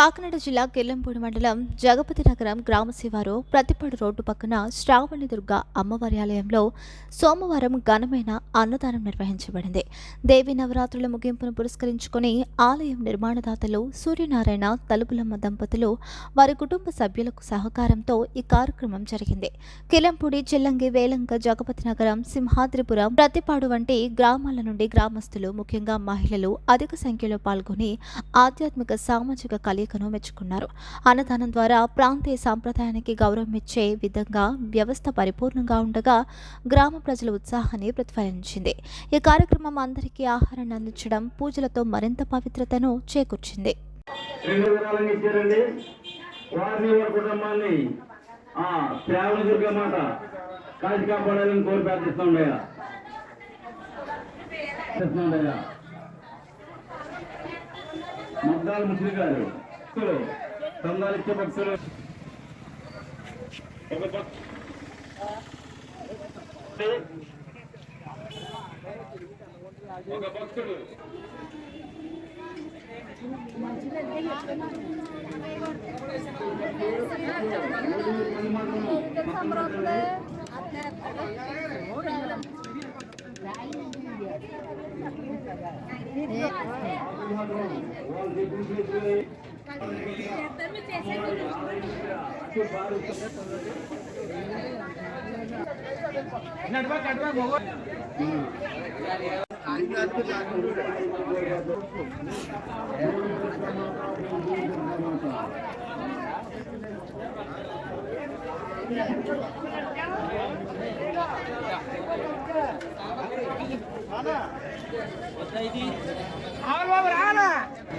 కాకినాడ జిల్లా కిర్లంపూడి మండలం జగపతి నగరం గ్రామ శివారు ప్రతిపాడు రోడ్డు పక్కన శ్రావణి దుర్గ అమ్మవారి ఆలయంలో సోమవారం ఘనమైన అన్నదానం నిర్వహించబడింది. దేవి నవరాత్రుల ముగింపును పురస్కరించుకుని ఆలయం నిర్మాణదాతలు సూర్యనారాయణ తలుపులమ్మ దంపతులు వారి కుటుంబ సభ్యులకు సహకారంతో ఈ కార్యక్రమం జరిగింది. కిర్లంపూడి, చిల్లంగి, వేలంక, జగపతి నగరం, సింహాద్రిపురం, ప్రతిపాడు వంటి గ్రామాల నుండి గ్రామస్తులు, ముఖ్యంగా మహిళలు అధిక సంఖ్యలో పాల్గొని ఆధ్యాత్మిక సామాజిక కలయికను మెచ్చుకున్నారు. అన్నదానం ద్వారా ప్రాంతీయ సాంప్రదాయానికి గౌరవం ఇచ్చే విధంగా వ్యవస్థ పరిపూర్ణంగా ఉండగా గ్రామ ప్రజల ఉత్సాహాన్ని ప్రతిఫలించింది. ఈ కార్యక్రమం అందరికీ ఆహారాన్ని అందించడం, పూజలతో మరింత పవిత్రతను చేకూర్చింది. మగ్గాల ముస్లిం గారు సందాలిచ్చే భక్తులు ఒక భక్తుడు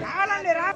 రావాలండి రా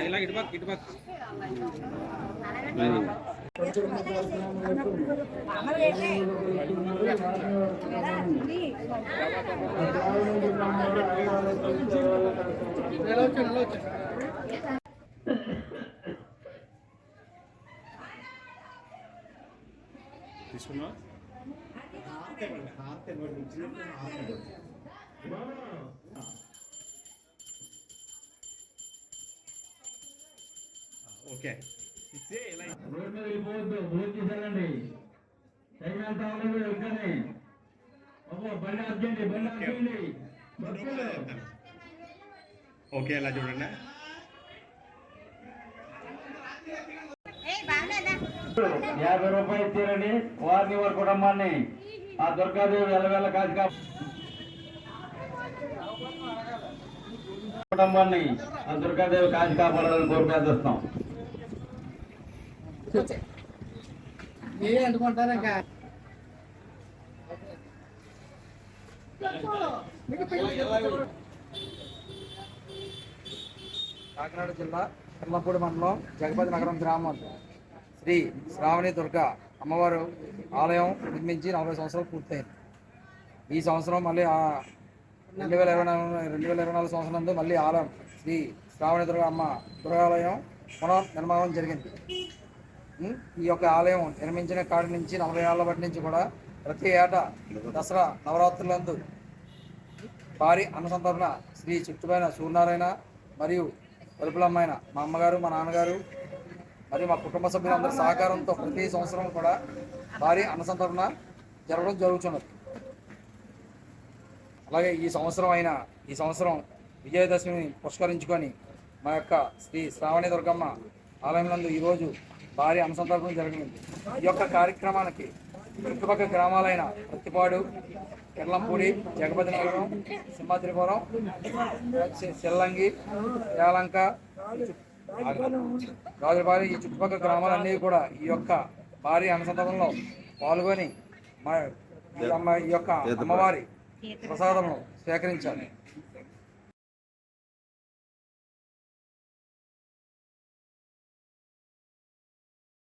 ఇలాగ ఇటు పక్క తీసుకున్నా ఓకే రోడ్ మీద వెళ్ళిపోవద్దు, భోజనం చేశారండి. టైం ఎంత అవ్వలేదు వెళ్తానే. బండి ఆపండి, బండి ఆపండి. ఓకే, ఎలా చూడండి. 50 రూపాయలు ఇచ్చారండి. వారిని వారి కుటుంబాన్ని ఆ దుర్గాదేవి ఎల్లవేళ కాసి కుటుంబాన్ని ఆ దుర్గాదేవి కాసి కాపాడాలని కోరుపేస్తాం. అనుకుంటారు ఇంకా కాకినాడ జిల్లా కిర్లంపూడి మండలం జగపతి నగరం గ్రామం శ్రీ శ్రావణి దుర్గ అమ్మవారు ఆలయం నిర్మించి 40 సంవత్సరాలు పూర్తయింది. ఈ సంవత్సరం మళ్ళీ 2024 సంవత్సరం నందు మళ్ళీ ఆలయం శ్రీ శ్రావణి దుర్గ అమ్మ దుర్గాలయం పునర్నిర్మాణం జరిగింది. ఈ యొక్క ఆలయం నిర్మించిన కాడి నుంచి 40 ఏళ్ల బట్టి నుంచి కూడా ప్రతి ఏటా దసరా నవరాత్రులందు భారీ అన్నసంతరణ శ్రీ చుట్టుపైన సూర్యనారాయణ మరియు కడుపులమ్మైన మా అమ్మగారు, మా నాన్నగారు మరియు మా కుటుంబ సభ్యులందరి సహకారంతో ప్రతి సంవత్సరం కూడా భారీ అన్నసంతరణ జరగడం జరుగుతున్నది. అలాగే ఈ సంవత్సరం విజయదశమిని పురస్కరించుకొని మా యొక్క శ్రీ శ్రావణి దుర్గమ్మ ఆలయం నందు ఈరోజు భారీ అన్నసంతర్పణ జరిగింది. ఈ యొక్క కార్యక్రమానికి చుట్టుపక్కల గ్రామాలైన ప్రత్తిపాడు, కిర్లంపూడి, జగపతి నగరం, సింహాద్రిపురం, సెల్లంగి, యాలంక, రాజులపాలెం ఈ చుట్టుపక్కల గ్రామాలన్నీ కూడా ఈ యొక్క భారీ అన్నసంతర్పణలో పాల్గొని ఈ యొక్క అమ్మవారి ప్రసాదమును స్వీకరించాలి.